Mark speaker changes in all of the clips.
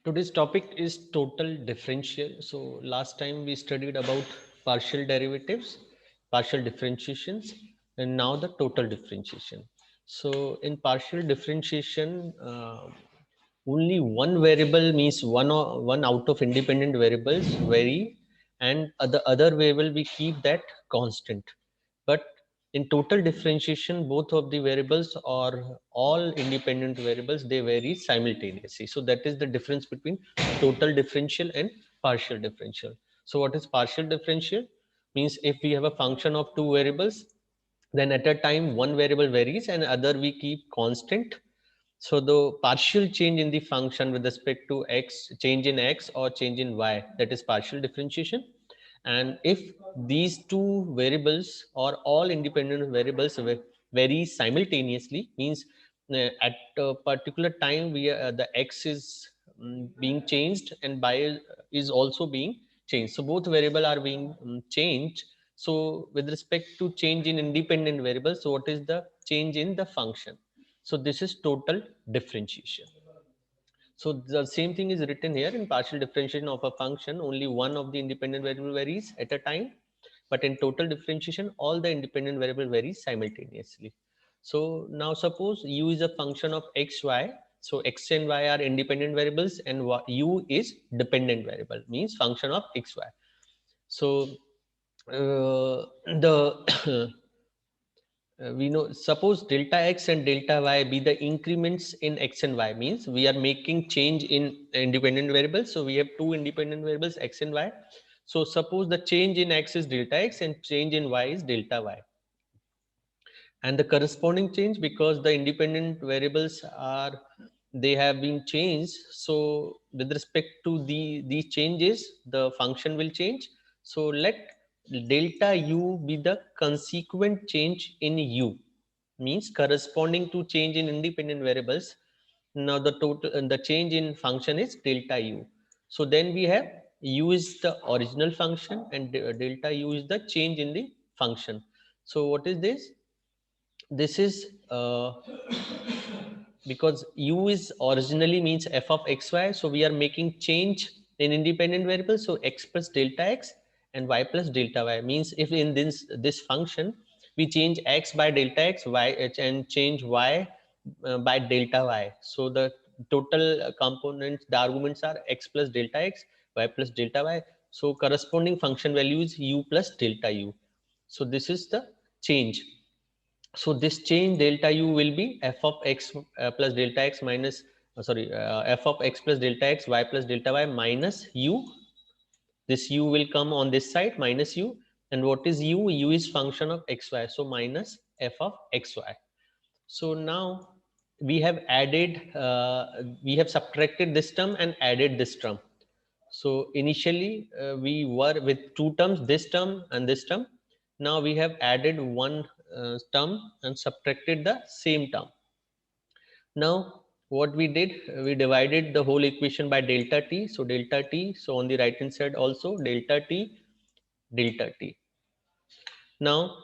Speaker 1: Today's topic is total differential. So last time we studied about partial derivatives, partial differentiations, and now the total differentiation. So in partial differentiation, only one variable means one out of independent variables vary, and the other variable we keep that constant. But in total differentiation, both of the variables or all independent variables, they vary simultaneously. So that is the difference between total differential and partial differential. So what is partial differential? Means if we have a function of two variables, then at a time one variable varies and other we keep constant. So the partial change in the function with respect to x, change in x or change in y, that is partial differentiation. And if these two variables or all independent variables vary simultaneously, means at a particular time the x is being changed and y is also being changed. So both variable are being changed. So with respect to change in independent variables, so what is the change in the function? So this is total differentiation. So the same thing is written here in partial differentiation of a function. Only one of the independent variable varies at a time, but in total differentiation, all the independent variable varies simultaneously. So now suppose u is a function of x, y. So x and y are independent variables, and u is dependent variable, means function of x, y. So the we know, suppose delta x and delta y be the increments in x and y, means we are making change in independent variables. So we have two independent variables x and y. So suppose the change in x is delta x and change in y is delta y, and the corresponding change, because the independent variables are, they have been changed, so with respect to these changes the function will change. So let delta u be the consequent change in u, means corresponding to change in independent variables. Now the total and the change in function is delta u. So then we have u is the original function and delta u is the change in the function. So what is this? This is because u is originally means f of xy, so we are making change in independent variables. So x plus delta x and y plus delta y, means if in this function we change x by delta x, y and change y by delta y, so the total components, the arguments are x plus delta x, y plus delta y. So corresponding function value is u plus delta u. So this is the change. So this change delta u will be f of x plus delta x minus f of x plus delta x, y plus delta y minus u. This u will come on this side, minus u. And what is u? U is function of xy, so minus f of xy. So now we have added, we have subtracted this term and added this term. So initially we were with two terms, this term and this term. Now we have added one term and subtracted the same term. Now what we did, we divided the whole equation by delta t. So delta t, so on the right hand side also delta t, delta t. Now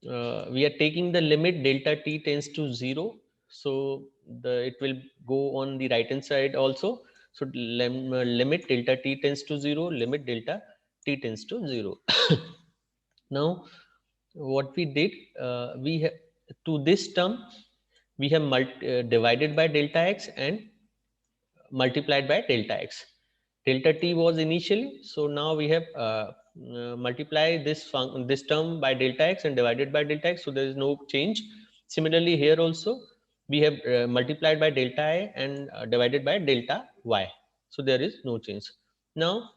Speaker 1: we are taking the limit delta t tends to 0. So it will go on the right hand side also. So limit delta t tends to 0, limit delta t tends to 0. Now what we did, we have to this term we have divided by delta x and multiplied by delta x. Delta t was initially, so now we have multiply this term by delta x and divided by delta x, so there is no change. Similarly here also we have multiplied by delta I and divided by delta y, so there is no change. Now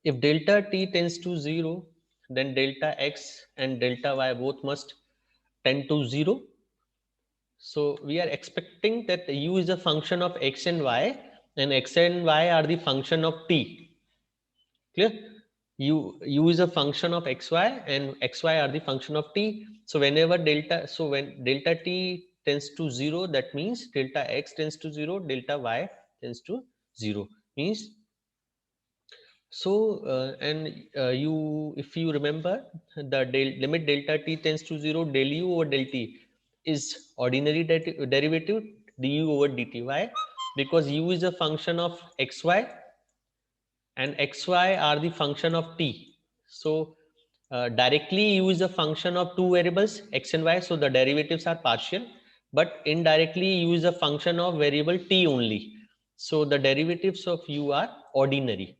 Speaker 1: if delta t tends to 0, then delta x and delta y both must tend to 0. So we are expecting that u is a function of x and x and y are the function of t. Clear? U is a function of xy and xy are the function of t. So whenever when delta t tends to 0, that means delta x tends to 0, delta y tends to 0. Means so you, if you remember, the limit delta t tends to 0, del u over del t is ordinary derivative du over dt. Why? because u is a function of xy and xy are the function of t. So directly u is a function of two variables x and y, so the derivatives are partial, but indirectly u is a function of variable t only, so the derivatives of u are ordinary.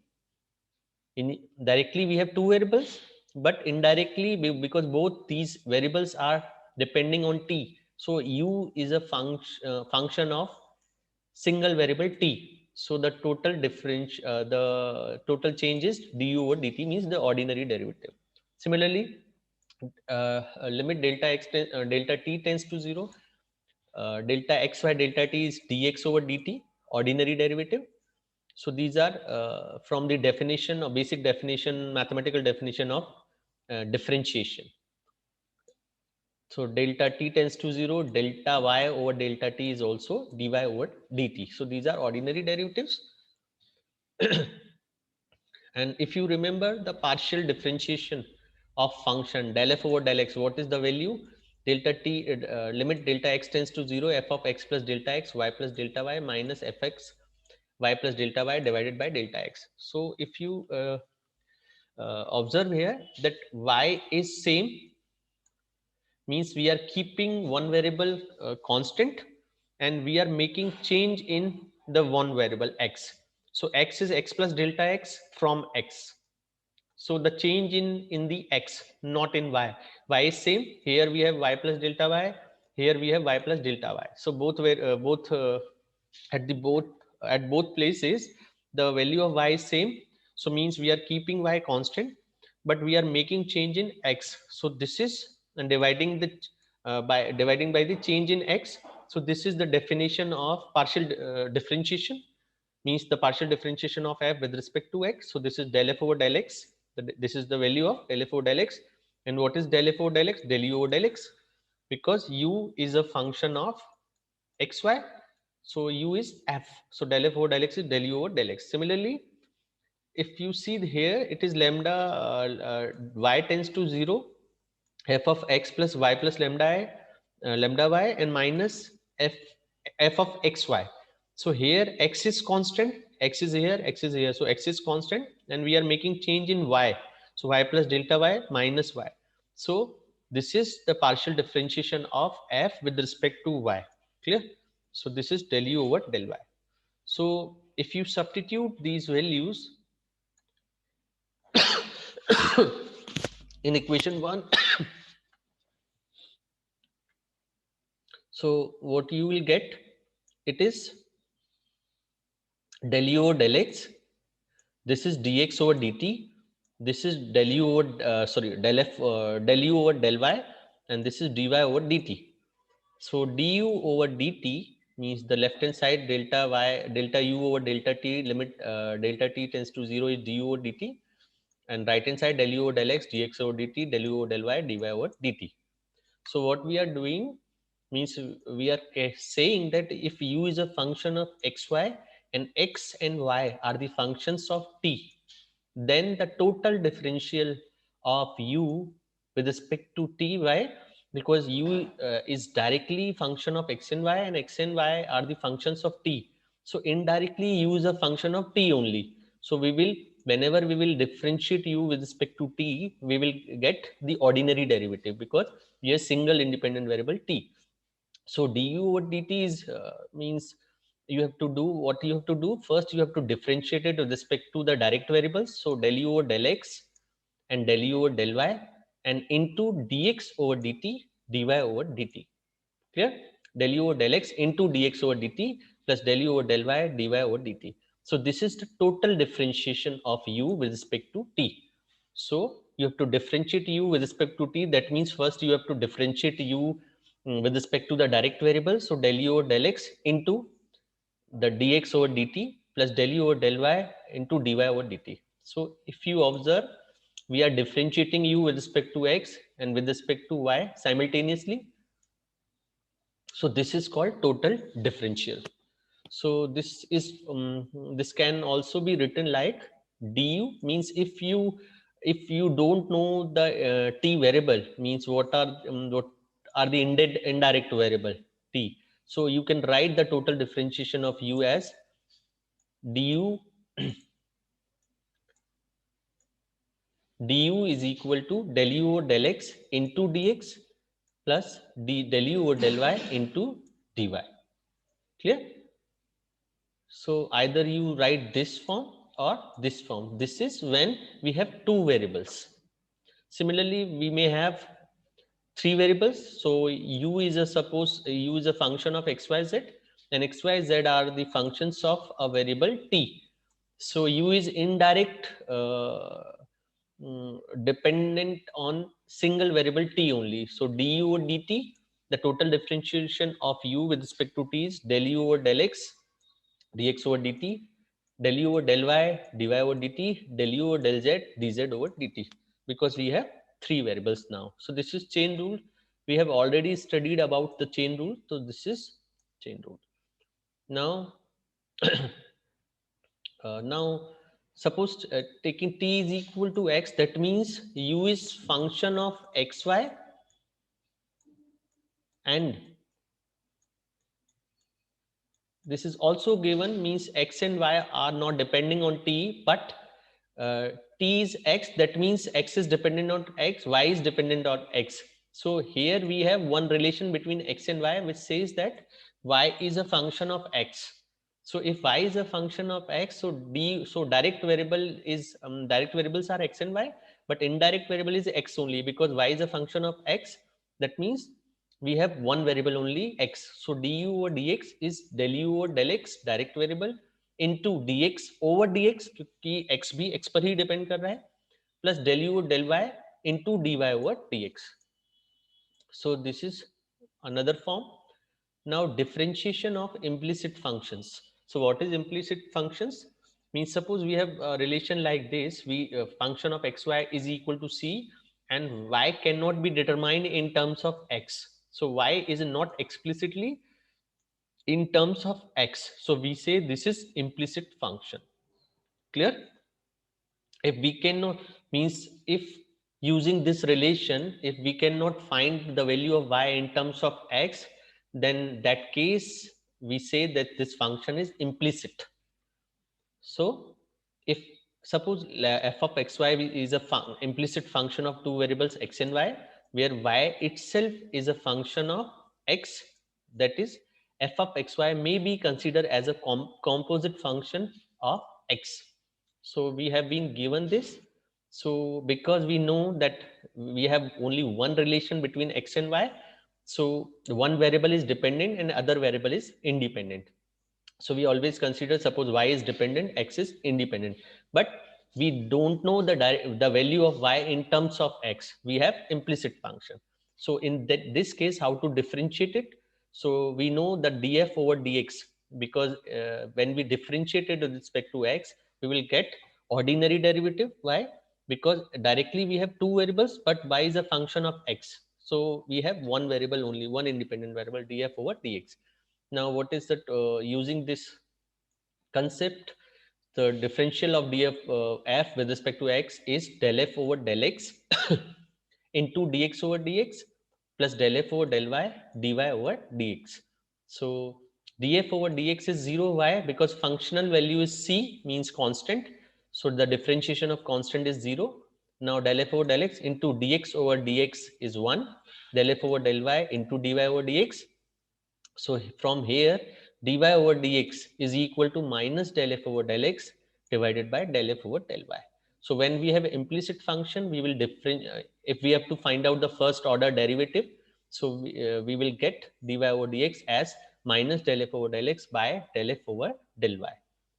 Speaker 1: In directly we have two variables, but indirectly because both these variables are depending on t, so u is a function of single variable t. So the total difference, the total change is du over dt, means the ordinary derivative. Similarly, limit delta delta t tends to 0, delta xy delta t is dx over dt, ordinary derivative. So these are from the definition or basic definition, mathematical definition of differentiation. So delta t tends to 0, delta y over delta t is also dy over dt. So these are ordinary derivatives. And if you remember the partial differentiation of function del f over del x, what is the value? Delta t, limit delta x tends to 0, f of x plus delta x, y plus delta y minus fx y plus delta y divided by delta x. So if you observe here that y is same, means we are keeping one variable constant and we are making change in the one variable x. So x is x plus delta x from x. So the change in the x, not in y. Y is same. Here we have y plus delta y. Here we have y plus delta y. So both were at the both places the value of y is same. So means we are keeping y constant, but we are making change in x. So this is and dividing the by dividing by the change in x. So this is the definition of partial differentiation, means the partial differentiation of f with respect to x. So this is del f over del x. This is the value of del f over del x. And what is del f over del x? Del u over del x, because u is a function of xy. So u is f. So del f over del x is del u over del x. Similarly, if you see here, it is lambda y tends to 0, f of x plus y plus lambda I, lambda y and minus f of xy. So here x is constant, x is here, x is here. So x is constant and we are making change in y. So y plus delta y minus y. So this is the partial differentiation of f with respect to y. Clear? So this is del u over del y. So if you substitute these values in equation 1, so what you will get, it is del u over del x, this is dx over dt, this is del u over del u over del y, and this is dy over dt. So du over dt means the left hand side delta y delta u over delta t, limit delta t tends to 0 is du over dt, and right hand side del u over del x, dx over dt, del u over del y, dy over dt. So what we are doing means we are saying that if u is a function of xy and x and y are the functions of t, then the total differential of u with respect to t. Why? Because u is directly function of x and y, and x and y are the functions of t. So indirectly u is a function of t only. So we will, whenever we will differentiate u with respect to t, we will get the ordinary derivative because we have single independent variable t. So du over dt is means you have to do what you have to do. First, you have to differentiate it with respect to the direct variables. So del u over del x and del u over del y, and into dx over dt, dy over dt. Clear? Del u over del x into dx over dt plus del u over del y, dy over dt. So this is the total differentiation of u with respect to t. So you have to differentiate u with respect to t. That means first you have to differentiate u with respect to the direct variable. So del u over del x into the dx over dt plus del u over del y into dy over dt. So if you observe, we are differentiating u with respect to x and with respect to y simultaneously. So this is called total differential. So this can also be written like du, means if you don't know the t variable, means what are the indirect variable t. So you can write the total differentiation of u as du du is equal to del u over del x into dx plus del u over del y into dy. Clear? So either you write this form or this form. This is when we have two variables. Similarly, we may have three variables. So u is a suppose u is a function of xyz, and xyz are the functions of a variable t. So u is indirect dependent on single variable t only. So du over dt, the total differentiation of u with respect to t is del u over del x dx over dt, del u over del y dy over dt, del u over del z dz over dt, because we have three variables now. So this is chain rule. We have already studied about the chain rule. So this is chain rule. Now, now suppose taking t is equal to x, that means u is function of xy and this is also given, means x and y are not depending on t, but t is x, that means x is dependent on x, y is dependent on x. So here we have one relation between x and y which says that y is a function of x. So if y is a function of x, so direct variable is direct variables are x and y, but indirect variable is x only, because y is a function of x. That means we have one variable only, x. So du over dx is del u over del x direct variable into dx over dx, क्योंकि x भी x पर ही depend कर रहा है, plus del u over del y into dy over dx. So this is another form. Now differentiation of implicit functions. So what is implicit functions? Means suppose we have a relation like this, we function of xy is equal to c, and y cannot be determined in terms of x. So y is not explicitly in terms of x. So we say this is implicit function. Clear? If we cannot, means if using this relation, if we cannot find the value of y in terms of x, then that case we say that this function is implicit. So if suppose f of xy is a implicit function of two variables x and y, where y itself is a function of x, that is f of xy may be considered as a composite function of x. So we have been given this. So because we know that we have only one relation between x and y, so one variable is dependent and other variable is independent. So we always consider, suppose y is dependent, x is independent, but we don't know the value of y in terms of x. We have implicit function. So in this case, how to differentiate it? So we know the df over dx, because when we differentiate it with respect to x, we will get ordinary derivative. Why? Because directly we have two variables, but y is a function of x. So we have one variable only, one independent variable, df over dx. Now, what is that? Using this concept, the differential of df f with respect to x is del f over del x into dx over dx plus del f over del y dy over dx. So df over dx is 0. Why? Because functional value is c, means constant. So the differentiation of constant is 0. Now del f over del x into dx over dx is 1. Del f over del y into dy over dx. So from here, dy over dx is equal to minus del f over del x divided by del f over del y. So when we have implicit function, we will if we have to find out the first order derivative, so we will get dy over dx as minus del f over del x by del f over del y,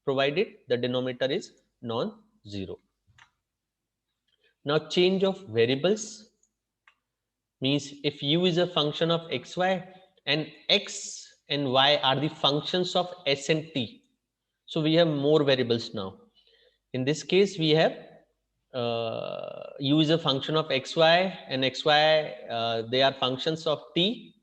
Speaker 1: provided the denominator is non-zero. Now change of variables means if u is a function of xy and x and y are the functions of s and t, so we have more variables now. In this case, we have u is a function of xy and xy, they are functions of t,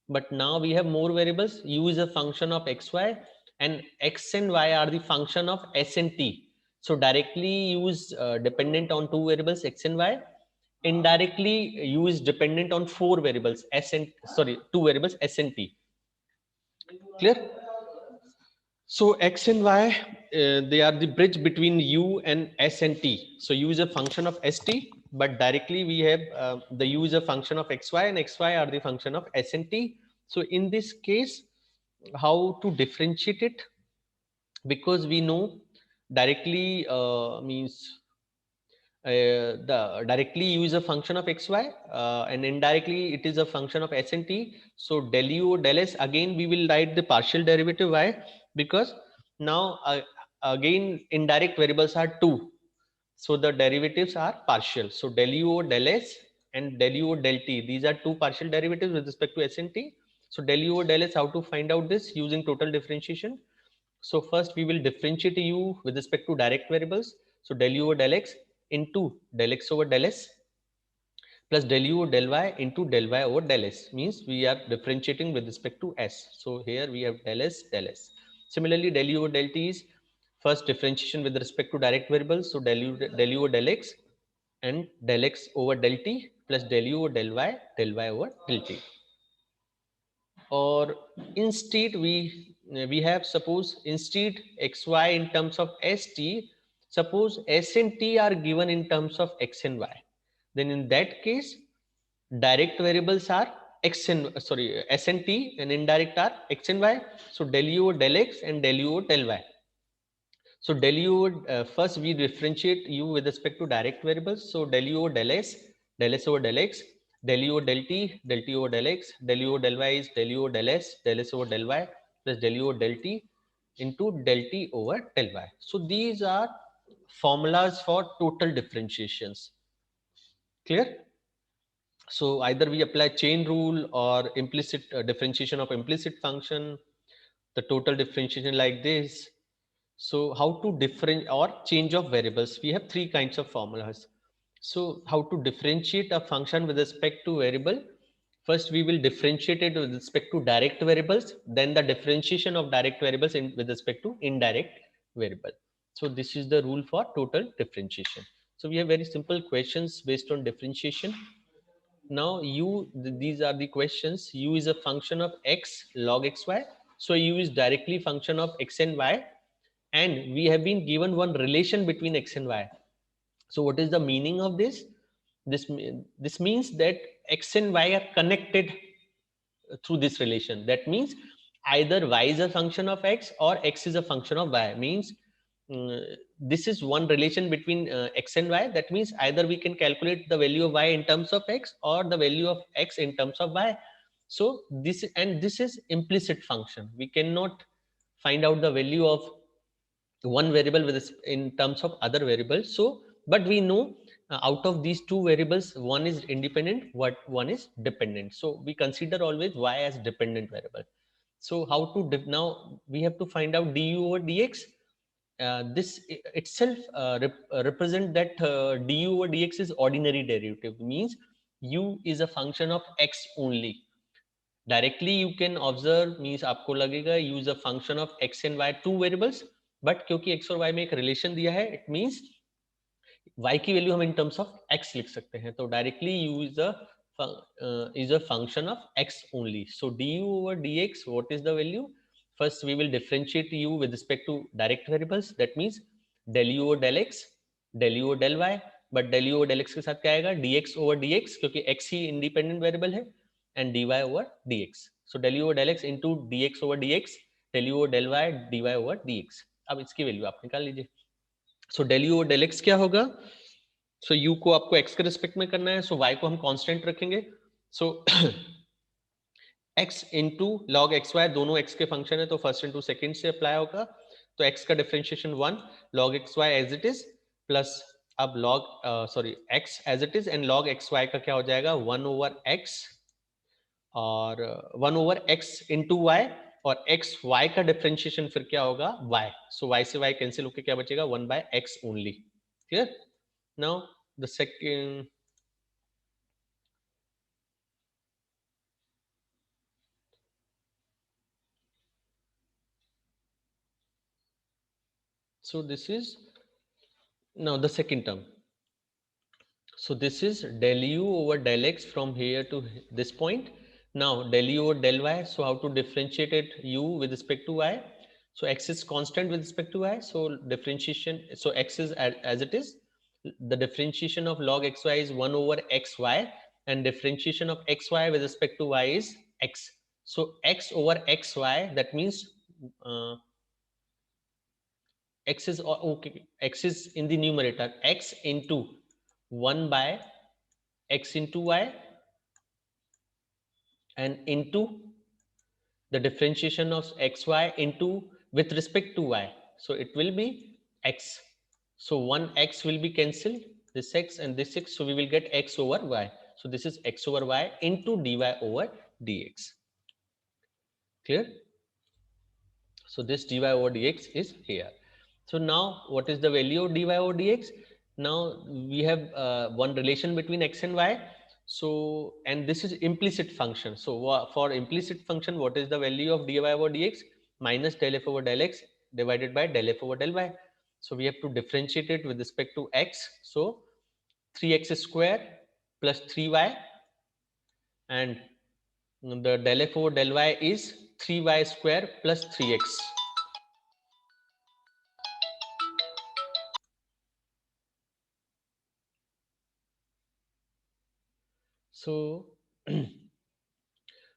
Speaker 1: but now we have more variables. U is a function of xy and x and y are the function of s and t. So directly u is dependent on two variables x and y. Indirectly u is dependent on four variables s and, sorry, two variables s and t. Clear? So x and y, they are the bridge between u and s and t. So u is a function of st, but directly we have the u is a function of xy, and xy are the function of s and t. So in this case, how to differentiate it? Because we know directly means the directly u is a function of xy, and indirectly it is a function of s and t. So del u or del s, again we will write the partial derivative. Why? Because now again indirect variables are two, so the derivatives are partial. So del u or del s and del u or del t, these are two partial derivatives with respect to s and t. So del u or del s, how to find out this? Using total differentiation. So first we will differentiate u with respect to direct variables. So del u over del x into del x over del s plus del u over del y into del y over del s, means we are differentiating with respect to s. So here we have del s, del s. Similarly, del u over del t is first differentiation with respect to direct variables. So del u over del x and del x over del t plus del u over del y over del t. Or instead we have, suppose instead xy in terms of st, suppose s and t are given in terms of x and y, then in that case direct variables are x and sorry s and t, and indirect are x and y. So del u over del x and del u over del y. So del u first we differentiate u with respect to direct variables. So del u over del s over del x, del u over del t over del x, del u over del y is del u over del s over del y plus del u over del t into del t over del y. So these are formulas for total differentiations. Clear? So either we apply chain rule or implicit differentiation of implicit function, the total differentiation like this. So how to different or change of variables? We have three kinds of formulas. So how to differentiate a function with respect to variable? First, we will differentiate it with respect to direct variables. Then the differentiation of direct variables with respect to indirect variable. So this is the rule for total differentiation. So we have very simple questions based on differentiation. Now these are the questions. U is a function of x log xy. So u is directly function of x and y, and we have been given one relation between x and y. So what is the meaning of this? This means that x and y are connected through this relation. That means either y is a function of x or x is a function of y. Means this is one relation between x and y. That means either we can calculate the value of y in terms of x or the value of x in terms of y. So this is implicit function. We cannot find out the value of one variable with in terms of other variables. So but we know out of these two variables, one is independent, what one is dependent. So we consider always y as dependent variable. So how to now we have to find out du over dx. This itself represent that du over dx is ordinary derivative, means u is a function of x only. Directly you can observe, means आपको लगेगा u is a function of x and y, two variables, but क्योंकि x और y में एक relation दिया है, it means y की value हम in terms of x लिख सकते हैं. तो directly u is a function of x only. So du over dx, what is the value? First we will differentiate u with respect to direct variables. That means del u over del x, del u over del y, but del u over del x के साथ क्या आएगा? dx over dx, क्योंकि x ही independent variable है, and dy over dx. So del u over del x into dx over dx, del u over del y dy over dx. अब इसकी value आप निकाल लीजिए. सो डेल यू और del x क्या होगा? सो यू को आपको एक्स के रिस्पेक्ट में करना है, सो वाई को हम कांस्टेंट रखेंगे. So X into log X Y, दोनों एक्स के फंक्शन है तो फर्स्ट इंटू सेकेंड से अप्लाई होगा. तो एक्स का differentiation 1, log X Y as it is, plus अब log sorry X as it is and log X Y का क्या हो जाएगा? 1 ओवर एक्स और 1 ओवर एक्स इंटू वाई, और एक्स वाई का डिफरेंशिएशन फिर क्या होगा? वाई. सो वाई से वाई कैंसिल होकर क्या बचेगा? 1 by x only. Clear? Now the second, so this is now the second term. So this is del u over del x from here to this point, Now del u over del y. So how to differentiate it u with respect to y? So x is constant with respect to y. So differentiation. So x is as it is. The differentiation of log xy is 1 over xy, and differentiation of xy with respect to y is x. So x over xy, that means uh, x is okay. X is in the numerator. X into 1 by x into y, and into the differentiation of xy into with respect to y. So it will be x. So one x will be cancelled, this x and this x. So we will get x over y. So this is x over y into dy over dx. Clear? So this dy over dx is here. So now what is the value of dy over dx? Now we have one relation between x and y. So, and this is implicit function. So for implicit function, what is the value of dy over dx? Minus del f over del x divided by del f over del y. So we have to differentiate it with respect to x. So 3x square plus 3y, and the del f over del y is 3y square plus 3x.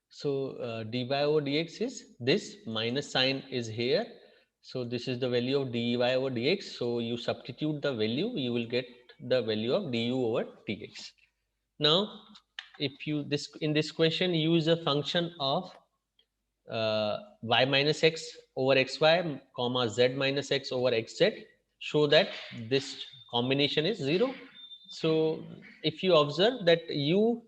Speaker 1: So, dy over dx is this, minus sign is here. So this is the value of dy over dx. So you substitute the value, you will get the value of du over dx. Now, if you this in this question use a function of y minus x over xy comma z minus x over xz, show that this combination is 0. So if you observe that you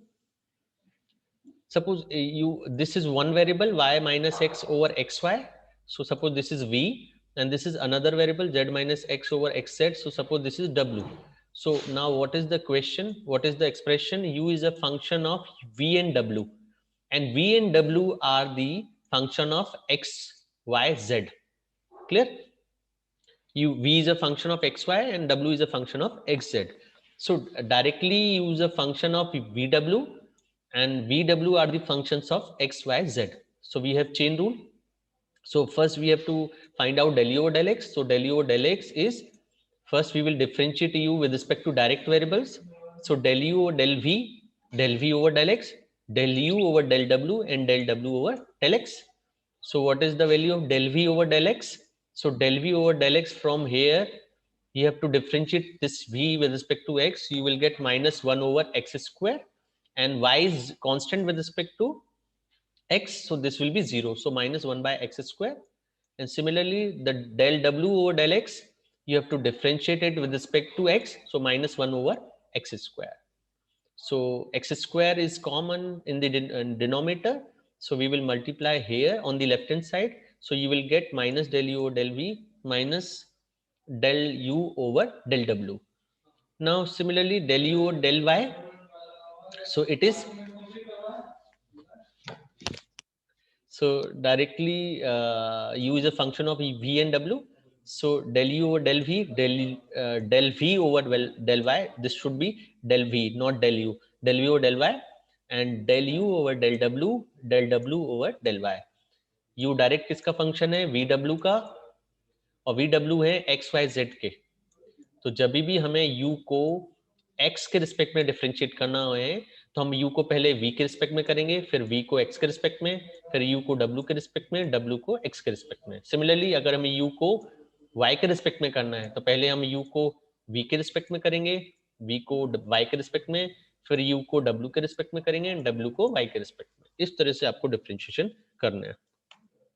Speaker 1: suppose you this is one variable y minus x over xy. So suppose this is v, and this is another variable z minus x over xz. So suppose this is w. So now what is the question, what is the expression? U is a function of v and w, and v and w are the function of x y z. Clear? U v is a function of xy and w is a function of xz. So directly use a function of vw, and vw are the functions of x y z. So we have chain rule. So first we have to find out del u over del x. So del u over del x is, first we will differentiate u with respect to direct variables. So del u over del v over del x, del u over del w, and del w over del x. So what is the value of del v over del x? So del v over del x, from here you have to differentiate this v with respect to x. You will get minus 1 over x square, and y is constant with respect to x. So this will be 0. So minus 1 by x square. And similarly, the del w over del x, you have to differentiate it with respect to x. So minus 1 over x square. So x square is common in the denominator. So we will multiply here on the left hand side. So you will get minus del u over del v minus del u over del w. Now similarly del u over del y. So it is, so directly use a function of v and w. So del u over del v, del v over del y. This should be del v, not del u. Del v over del y, and del u over del w over del y. u direct किसका function है? V W का, और V W है x y Z के. तो जब भी हमें u को x के रिस्पेक्ट में डिफरेंशिएट करना है, तो हम u को पहले v के रिस्पेक्ट में करेंगे, फिर v को x के रिस्पेक्ट में, फिर u को w के रिस्पेक्ट में, w को x के रिस्पेक्ट में. सिमिलरली अगर हमें u को y के रिस्पेक्ट में करना है, तो पहले हम u को v के रिस्पेक्ट में करेंगे, v को y के रिस्पेक्ट में, फिर u को w के रिस्पेक्ट में करेंगे, w को y के रिस्पेक्ट में. इस तरह से आपको डिफरेंशिएशन करना है.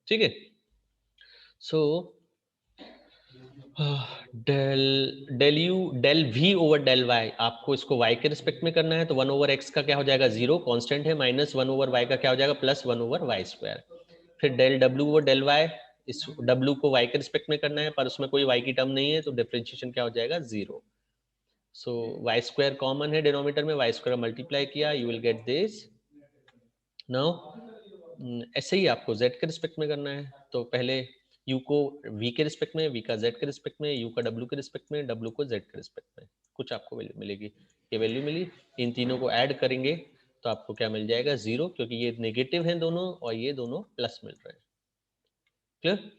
Speaker 1: ठीक है? So del you del we over del y, आपको इसको y के रिस्पेक्ट में करना है, तो 1 ओवर x का क्या हो जाएगा? 0 कांस्टेंट है, माइनस 1 ओवर y का क्या हो जाएगा? Plus 1 over y square. फिर del w over del y, इस w को y के रिस्पेक्ट में करना है, पर उसमें कोई y की टर्म नहीं है, तो डिफरेंशिएशन क्या हो जाएगा? 0. सो y स्क्वायर कॉमन है डिनोमिनेटर में, y स्क्वायर मल्टीप्लाई किया, you will get this. Now ऐसे ही आपको z के रिस्पेक्ट में करना है, तो पहले u को v के रिस्पेक्ट में, v का z के रिस्पेक्ट में, u का w के रिस्पेक्ट में, w को z के रिस्पेक्ट में. कुछ आपको वैल्यू मिलेगी, ये वैल्यू मिली, इन तीनों को ऐड करेंगे तो आपको क्या मिल जाएगा 0, क्योंकि ये नेगेटिव हैं दोनों और ये दोनों प्लस मिल रहे हैं. Clear?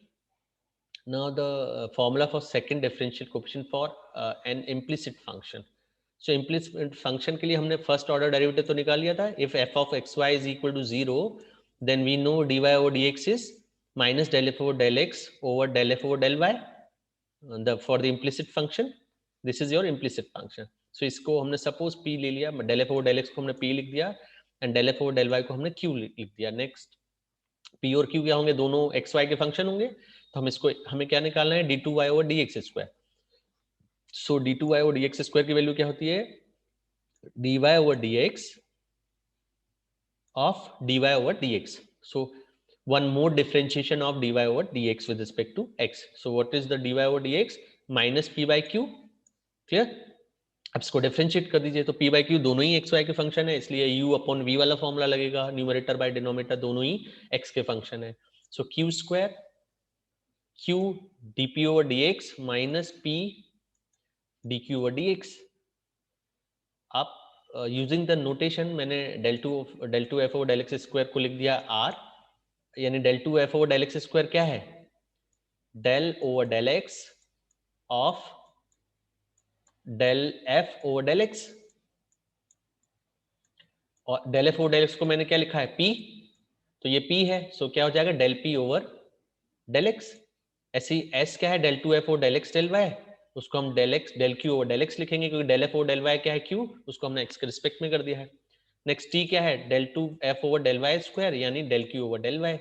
Speaker 1: Now the formula for second differential coefficient for an implicit function. So implicit function के लिए हमने फर्स्ट ऑर्डर डेरिवेटिव तो निकाल लिया था. If f of xy is equal to 0, then we know dy over dx is minus del f over del x over del f over del y. For the implicit function, this is your implicit function. So इसको हमने suppose p ले लिया, del f over del x को हमने p लिख दिया and del f over del y को हमने q लिख दिया. नेक्स्ट p और q क्या होंगे? दोनों x y के फंक्शन होंगे. तो हम इसको, हमें क्या निकालना है? d2y over dx square. So d2y over dx square की वैल्यू क्या होती है? dy over dx of dy over dx. So one more differentiation of dy over dx with respect to x. So what is the dy over dx? Minus p by q. Clear? अब इसको differentiate कर दीजिए. तो p by q दोनों ही x y के function है, इसलिए u upon v वाला फॉर्मूला लगेगा. न्यूमरेटर बाय डिनोमिनेटर दोनों ही x के फंक्शन है. सो q square q dp over dx minus p dq over dx. आप यूजिंग द नोटेशन मैंने del 2 f over del x square को लिख दिया r, यानी del 2 f over del x square क्या है? del over del x of del f over del x. और del f over del x को मैंने क्या लिखा है? p. तो ये p है, सो क्या हो जाएगा? del p over del x. ऐसी s क्या है? del 2 f over del x del y. उसको हम del q over del x लिखेंगे, क्योंकि del f over del y क्या है? q. उसको हमने x के रिस्पेक्ट में कर दिया है. नेक्स्ट t क्या है? del 2 f over del y square, यानी del q over del y.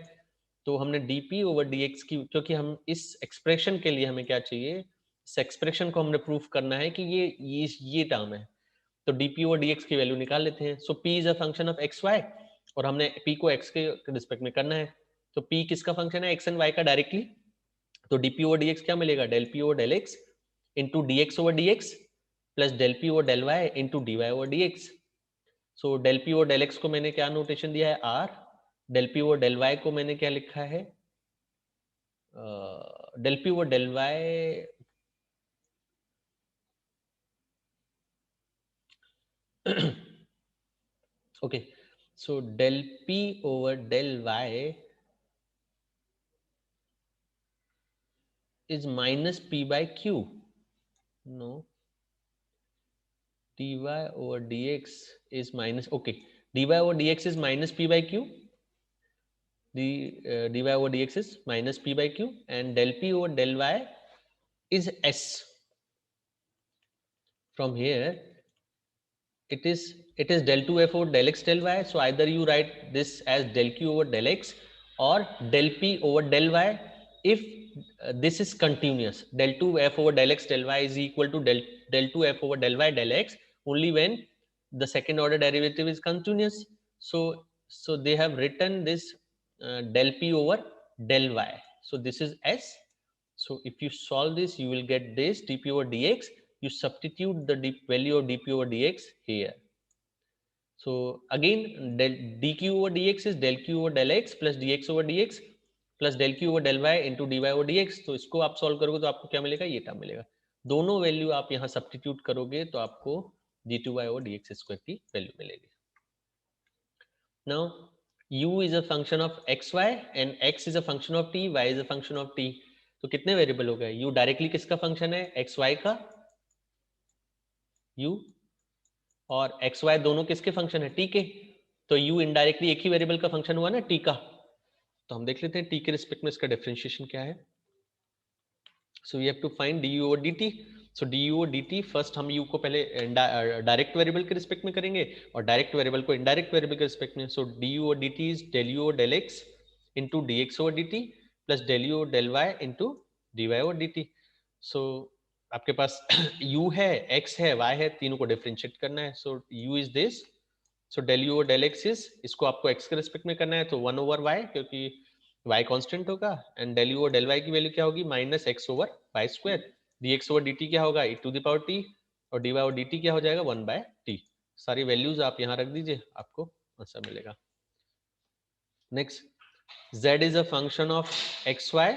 Speaker 1: तो हमने dp over dx की, क्योंकि हम इस एक्सप्रेशन के लिए हमें क्या चाहिए? इस एक्सप्रेशन को हमने प्रूफ करना है कि ये टर्म है. तो dp over dx की वैल्यू निकाल लेते हैं. So p is a function of x y, और हमने p को x के रिस्पेक्ट में करना है. तो p किसका फंक्शन है? x एंड y का डायरेक्टली. तो dp over dx क्या मिलेगा? del p over del x into dx over dx plus del p over del y into dy over dx. सो del p over del x को मैंने क्या notation दिया है? r. del p over del y को मैंने क्या लिखा है? del p over del y okay, so del p over del y is minus p by q. No, dy over dx is minus, okay, dy over dx is minus p by q. The dy over dx is minus p by q, and del p over del y is s. From here it is del 2 f over del x del y. So either you write this as del q over del x or del p over del y if this is continuous. Del 2 f over del x del y is equal to del 2 f over del y del x only when the second order derivative is continuous. So they have written this del p over del y. So this is s. So if you solve this, you will get this dp over dx. You substitute the value of dp over dx here. So again, del dq over dx is del q over del x plus dx over dx plus del q over del y into dy over dx. तो इसको आप solve करोगे तो आपको क्या मिलेगा? ये term मिलेगा. दोनों वैल्यू आप यहाँ सब्स्टिट्यूट करोगे तो आपको d2y over dx स्क्वायर की वैल्यू मिलेगी. Now u is a function of xy and x is a function of t, y is a function of t. तो कितने वेरिएबल हो गए? u डायरेक्टली किसका फंक्शन है? xy का u, और एक्स वाई दोनों किसके फंक्शन है? टी के. तो u इनडायरेक्टली एक ही वेरिएबल का फंक्शन हुआ ना, टी का. तो हम देख लेते हैं टी के रिस्पेक्ट में इसका डिफरेंशिएशन क्या है. So we have to find du over dt. So du over dt first हम u को पहले डायरेक्ट वेरिएबल के रिस्पेक्ट में करेंगे और डायरेक्ट वेरिएबल को इनडायरेक्ट वेरिएबल के रिस्पेक्ट में. सो du over dt is del u over del x into dx over dt plus del u over del y into dy over dt. सो आपके पास u है, x है, y है, तीनों को differentiate करना है. सो u is this. So del u over del x is, इसको आपको x के रिस्पेक्ट में करना है तो 1 over y, क्योंकि y कांस्टेंट होगा. And del u over del y की वैल्यू क्या होगी? Minus x over y square. dx over dt क्या होगा? e to the power t, और dy over dt क्या हो जाएगा? 1 by t. सारी वैल्यूज आप यहाँ रख दीजिए, आपको आंसर मिलेगा. Next, z is a function of xy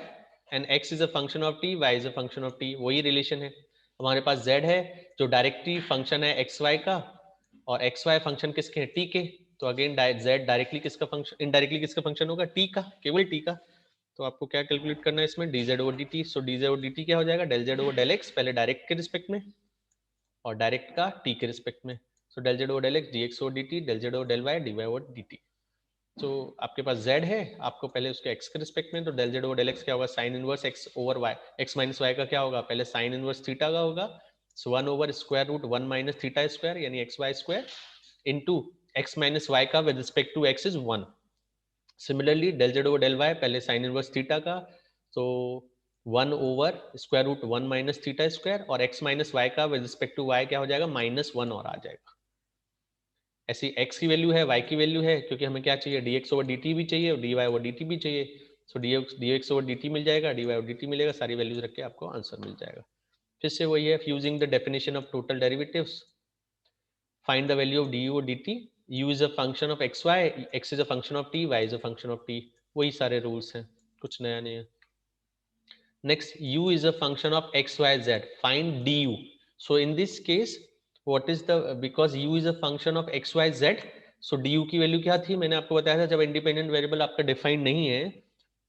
Speaker 1: and x is a function of t, y is a function of t. वही रिलेशन है. हमारे पास z है जो डायरेक्टली फंक्शन है xy का, और xy फंक्शन किसके हैं? t के. तो अगेन z डायरेक्टली किसका फंक्शन, इनडायरेक्टली किसका फंक्शन होगा, t का, केवल t का। तो आपको क्या कैलकुलेट करना है इसमें, dz over dt। So dz over dt क्या हो जाएगा, del z over del x, पहले डायरेक्ट के रिस्पेक्ट में और डायरेक्ट का t के रिस्पेक्ट में। So del z over del x dx over dt, del z over del y dy over dt। तो आपके पास z है, आपको पहले उसके x के रिस्पेक्ट में, तो del z over del x क्या होगा, sine inverse x over y, x minus y का क्या होगा, पहले साइन इनवर्स थीटा का होगा। So 1 over square root 1 minus theta square यानी X Y square into x minus y का with respect to x is 1। Similarly del z over del y पहले sine inverse theta का, तो 1 over square root 1 minus theta square और x minus y का with respect to y क्या हो जाएगा, -1 और आ जाएगा। ऐसी x की वैल्यू है, y की वैल्यू है, क्योंकि हमें क्या चाहिए, dx ओवर dt भी चाहिए और dy ओवर dt भी चाहिए। सो dx ओवर dt मिल जाएगा, dy ओवर dt मिलेगा, सारी वैल्यूज रख के आपको आंसर मिल जाएगा। फिर से वही है, using the definition of total derivatives, find the value of du और dt, u is a function of xy, x is a function of t, y is a function of t। वही सारे rules हैं, कुछ नया नहीं है। Next, u is a function of x, y, z. Find du. So in this case, what is the, because u is a function of x, y, z, so du की value क्या थी, मैंने आपको बताया था, जब इंडिपेंडेंट वेरिएबल आपका defined नहीं है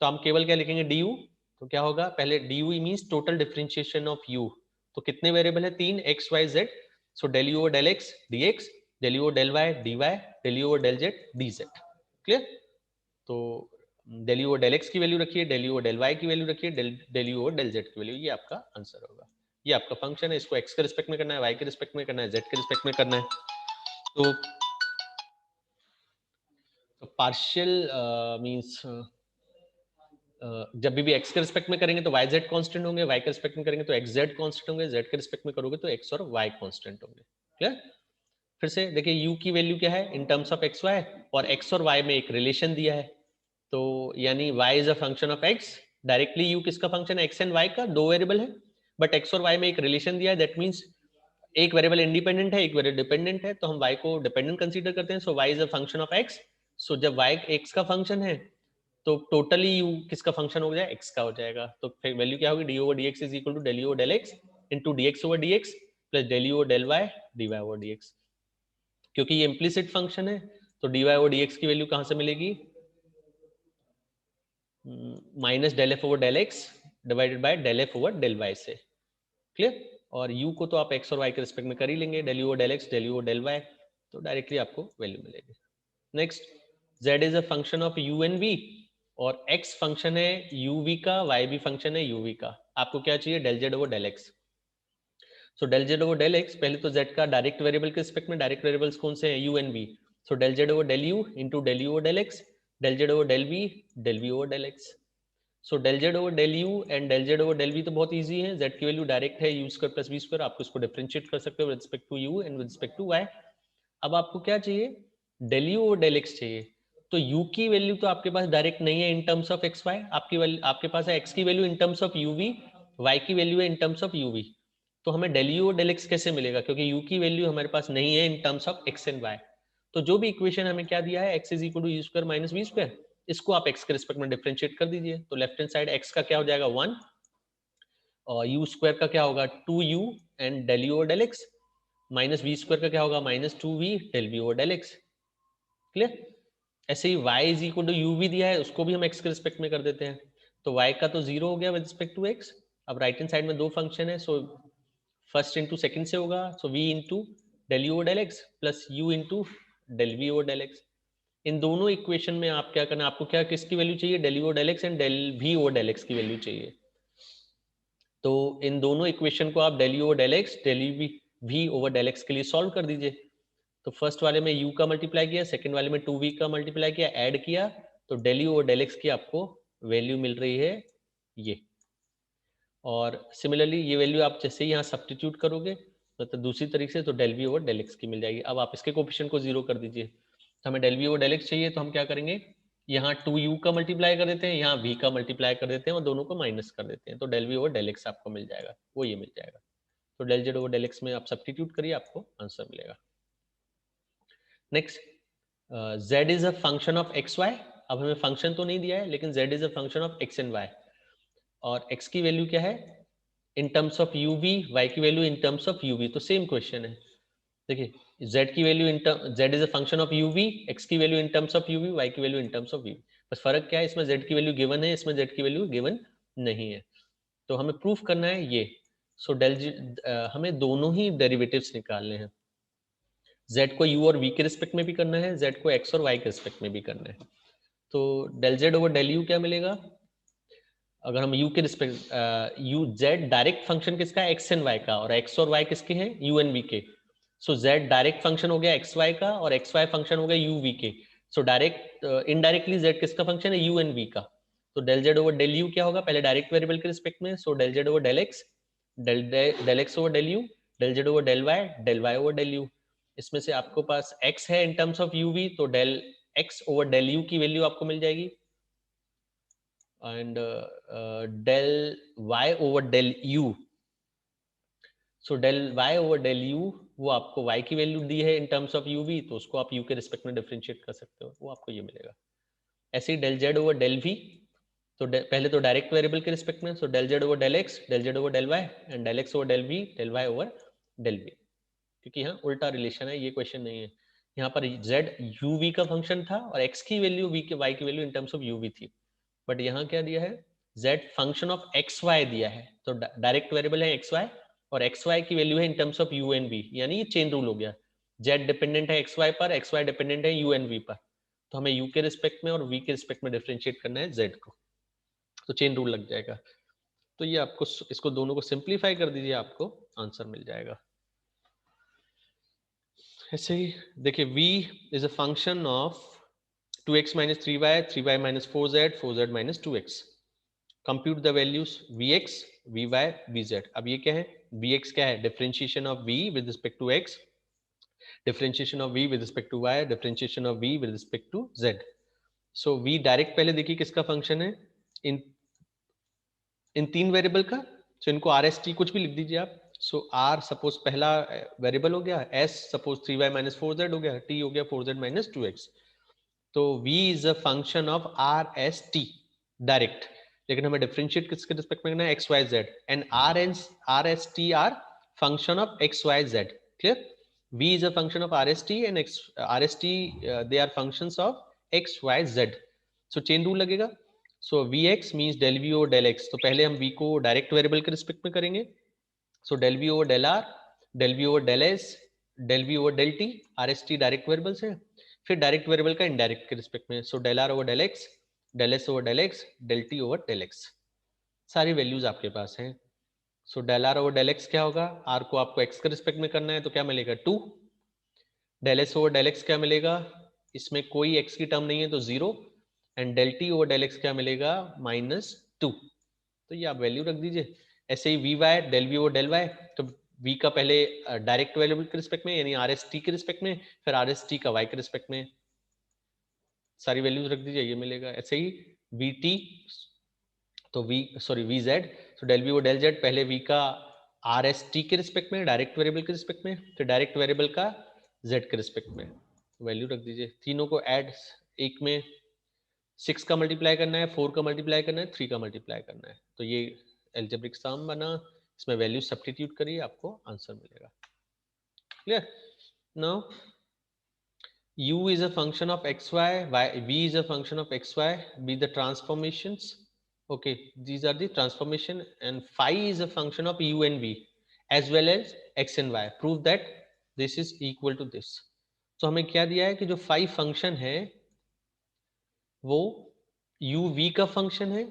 Speaker 1: तो हम केवल क्या लिखेंगे, du। तो क्या होगा, पहले du means total differentiation of u। तो कितने वेरिएबल है, 3, x, y, z। सो del u over del x dx, del u over del y dy, del u over del z dz। Clear. तो डेल यू और del x की value रखिए, del you और del Y की value रखिए, del you और del z की value, ये आपका आंसर होगा। ये आपका फंक्शन है, इसको एक्स के रिस्पेक्ट में करना है, वाई के रिस्पेक्ट में करना है, जेड के रिस्पेक्ट में करना है। तो पार्शियल मींस जब भी एक्स के रिस्पेक्ट में करेंगे तो वाई जेड कॉन्स्टेंट होंगे, वाई के रिस्पेक्ट में करेंगे तो एक्स जेड कॉन्स्टेंट होंगे, जेड के रिस्पेक्ट में करोगे तो एक्स और वाई कॉन्स्टेंट होंगे। क्लियर। फिर से देखिए, यू की वैल्यू क्या है in terms of x y, और एक्स और वाई में एक रिलेशन दिया है, तो यानी y is a function of x। Directly u किसका फंक्शन है, x एंड y का, दो वेरिएबल है, बट x और y में एक रिलेशन दिया है, दैट मींस एक वेरिएबल इंडिपेंडेंट है, एक वेरिएबल डिपेंडेंट है, तो हम y को डिपेंडेंट कंसीडर करते हैं। सो y is a function of x। सो जब y x का फंक्शन है तो टोटली u किसका फंक्शन हो जाए, x का हो जाएगा। तो फिर वैल्यू क्या होगी, d over dx is equal to del u over del x into dx over dx plus del u over del y dy over dx। क्योंकि ये इम्प्लिसिट फंक्शन है तो dy ओवर dx की वैल्यू कहां से मिलेगी, minus del f over del x divided by del f over del y से। Clear. और u को तो आप x और y के रिस्पेक्ट में कर ही लेंगे, del u over del x, del u over del Y, तो डायरेक्टली आपको वैल्यू मिलेगी। Next, z is a function of u and v, और x फंक्शन है uv का, y भी फंक्शन है uv का। आपको क्या चाहिए, del z over del x। So del z over del x, पहले तो z का डायरेक्ट वेरिएबल के रिस्पेक्ट में, डायरेक्ट वेरिएबल्स कौन से हैं, u and v। So del z over del u into del u over del x, del z over del v, del v over del x। So del z over del u and del z over del we तो बहुत easy है, z की value direct है u square plus v square, आपको इसको differentiate कर सकते हो with respect to u and with respect to y. अब आपको क्या चाहिए, डेल यू और डेल एक्स चाहिए। तो u की वैल्यू तो आपके पास डायरेक्ट नहीं है in terms of x y, आपकी वैल्यू आपके पास है x की value in terms of u v, y की वैल्यू है in terms of u v. तो हमें डेल यू और डेल एक्स कैसे मिलेगा, क्योंकि u की वैल्यू हमारे पास नहीं है in terms of x and y। तो जो भी इक्वेशन हमें क्या दिया है, x is equal to u square minus v square, इसको आप x के रिस्पेक्ट में डिफरेंशिएट कर दीजिए। तो लेफ्ट हैंड साइड x का क्या हो जाएगा 1, और यू स्क्वायर का क्या होगा 2u एंड डेल यू और del x, minus v square का क्या होगा -2v डेल वी और डेल एक्स। क्लियर। ऐसे ही y is equal to u भी दिया है, उसको भी हम x के रिस्पेक्ट में कर देते हैं। तो y का तो 0 हो गया विद रिस्पेक्ट टू x। अब राइट हैंड साइड में दो फंक्शन है, सो फर्स्ट इंटू सेकंड से होगा, so v into del you और del x plus u into del v और डेल एक्स। इन दोनों इक्वेशन में आप क्या करना, आपको क्या किसकी वैल्यू चाहिए, डेल यू और del x and del v और डेल एक्स की वैल्यू चाहिए। तो इन दोनों इक्वेशन को आप डेल यू और del x, del we over del x के लिए सॉल्व कर दीजिए। तो फर्स्ट वाले में u का मल्टीप्लाई किया, सेकंड वाले में 2v का मल्टीप्लाई किया, ऐड किया, तो डेल यू और डेल एक्स की आपको वैल्यू मिल रही है ये। और सिमिलरली ये वैल्यू आप जैसे ही यहाँ सब्स्टिट्यूट करोगे, मतलब दूसरी तरीके से, तो del we over del x की मिल जाएगी। अब आप इसके कोफिशिएंट को 0 कर दीजिए। तो हमें del we over del x चाहिए, तो हम क्या करेंगे, यहाँ 2u का मल्टीप्लाई कर देते हैं, यहाँ v का मल्टीप्लाई कर देते हैं और दोनों को माइनस कर देते हैं, तो del we over del x आपको मिल जाएगा, वो ये मिल जाएगा। तो del z over del x में आप सब्स्टिट्यूट करिए, आपको आंसर मिलेगा। Next, z is a function of x y. अब हमें फंक्शन तो नहीं दिया है, लेकिन z is a function of x and y, और x की वैल्यू क्या है in terms of uv, y की value in terms of uv, तो सेम क्वेश्चन है। देखिए z की value in term, z is a function of uv, x की value in terms of uv, y की value in terms of v। बस फर्क क्या है, इसमें z की वैल्यू गिवन है, इसमें z की वैल्यू गिवन नहीं है। तो हमें प्रूफ करना है ये। सो हमें दोनों ही डेरिवेटिव्स निकालने हैं। z को u और v के रिस्पेक्ट में भी करना है, z को x और y के रिस्पेक्ट में भी करना है। तो del z over del u क्या मिलेगा? अगर हम u के respect u z direct function किसका है? x एंड y का, और x और y किसके हैं? u एंड v के। सो z डायरेक्ट फंक्शन हो गया एक्स वाई का, और एक्स वाई फंक्शन हो गया यू वी के। सो डायरेक्ट इनडायरेक्टली z किसका फंक्शन है? u एंड v का। तो del z over del u क्या होगा? पहले डायरेक्ट वेरिएबल के रिस्पेक्ट में, so del z over del x, del x over del u, del z over del y over del u। इसमें से आपको पास x है in terms of u v, तो del x over del u की value आपको मिल जाएगी, and del y over del u, so del y over del u, वो आपको y की वैल्यू दी है इन टर्म्स ऑफ uv, तो उसको आप u के रिस्पेक्ट में डिफरेंशिएट कर सकते हो, वो आपको ये मिलेगा। ऐसे ही del z over del v, तो पहले तो डायरेक्ट वेरिएबल के रिस्पेक्ट में, so del z over del x, del z over del y, and del x over del v, del y over del v। क्योंकि यहाँ उल्टा रिलेशन है, ये क्वेश्चन नहीं है। यहाँ पर z uv का फंक्शन था और x की वैल्यू v के y की value in terms of uv थी, बट यहाँ क्या दिया है? z function of x y दिया है, तो डायरेक्ट वेरिएबल है एक्स वाई, और एक्स वाई की वैल्यू है in terms of u and v, यानी ये चेन रूल हो गया। z डिपेंडेंट है एक्स वाई पर, एक्स वाई डिपेंडेंट है यू एन वी पर, तो हमें u के रिस्पेक्ट में और v के रिस्पेक्ट में डिफरेंशिएट करना है z को, तो चेन रूल लग जाएगा। तो ये आपको इसको दोनों को सिंप्लीफाई कर दीजिए, आपको आंसर मिल जाएगा। ऐसे ही देखिए, v is a function of 2x minus 3y, 3y minus 4z, 4z minus 2x। Compute the values vx, vy, vz। अब ये क्या है? vx क्या है? Differentiation of v with respect to x, differentiation of v with respect to y, differentiation of v with respect to z। So v direct पहले देखिए किसका function है, इन इन तीन वेरिएबल का। सो इनको आर एस टी कुछ भी लिख दीजिए आप। सो आर सपोज पहला वेरिएबल हो गया, S suppose 3y minus 4z हो गया, टी हो गया 4z माइनस 2x। तो v is a function of r s t direct, लेकिन हमें डिफरेंशिएट किसके रिस्पेक्ट में करना है? X y z, and r s t are function of x y z. Clear? v is a function of rst and rst, they are functions of x y z। so chain rule लगेगा। so vx means del v over del x, तो पहले हम v को direct variable के respect में करेंगे। so del v over del r, del v over del s, del v over del t, rst direct variables हैं। फिर direct variable का इनडायरेक्ट के रिस्पेक्ट में, so del are over del x, del s over del x, del t over del x. सारी values आपके पास हैं। So del are over del x क्या होगा? आर को आपको एक्स के रिस्पेक्ट में करना है, तो क्या मिलेगा? 2। Del s over del x क्या मिलेगा? इसमें कोई एक्स की टर्म नहीं है तो 0, and del t over del x क्या मिलेगा? -2। तो ये आप वैल्यू रख दीजिए। ऐसे ही V Y, del we over del Y, तो v का पहले डायरेक्ट वेरिएबल के रिस्पेक्ट में, यानी आर एस टी के रिस्पेक्ट में, फिर आर एस टी का y के रिस्पेक्ट में, सारी वैल्यूज रख दीजिए, ये मिलेगा। ऐसे ही वी टी, तो वी जेड, तो डेल वी और डेल जेड, पहले v का आर एस टी के रिस्पेक्ट में, डायरेक्ट वेरिएबल के रिस्पेक्ट में, फिर डायरेक्ट वेरिएबल का z के रिस्पेक्ट में, वैल्यू रख दीजिए। तीनों को ऐड, एक में 6 का मल्टीप्लाई करना है, 4 का मल्टीप्लाई करना है, 3 का मल्टीप्लाई करना है, तो ये एल्जेब्रिक सम बना। इसमें वैल्यू सब्स्टिट्यूट करिए, आपको आंसर मिलेगा। Clear? Now u is a function of xy, v is a function of xy, be the transformations, okay, these are the transformation, and phi is a function of u and v as well as x and y, prove that this is equal to this। तो हमें क्या दिया है कि जो phi function है वो u v का फंक्शन है,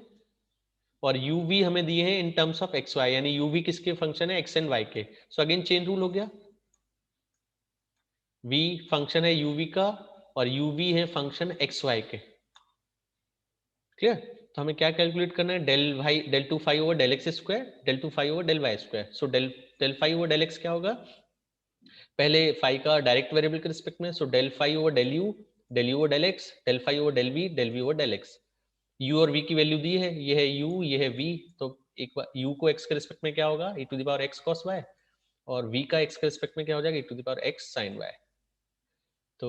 Speaker 1: और u v हमें दिए हैं in terms of x y, यानी u v किसके फंक्शन है? x एंड y के। सो अगेन चेन रूल हो गया, v फंक्शन है u v का, और u v है फंक्शन x y के। क्लियर? तो हमें क्या कैलकुलेट करना है? Del y, del two five over del x square, del two five over del Y square. So del five over del x क्या होगा? पहले फाइव का डायरेक्ट वेरिएबल के रिस्पेक्ट में, so del five over del you, del u over del x, del five over del v, del we over del x. U और v की value दी है, ये है यू, ये है वी, तो एक बार यू को एक्स के रिस्पेक्ट में क्या होगा? e to the power x cos y, और v का x के रिस्पेक्ट में क्या हो जाएगा? e to the power x sin y। तो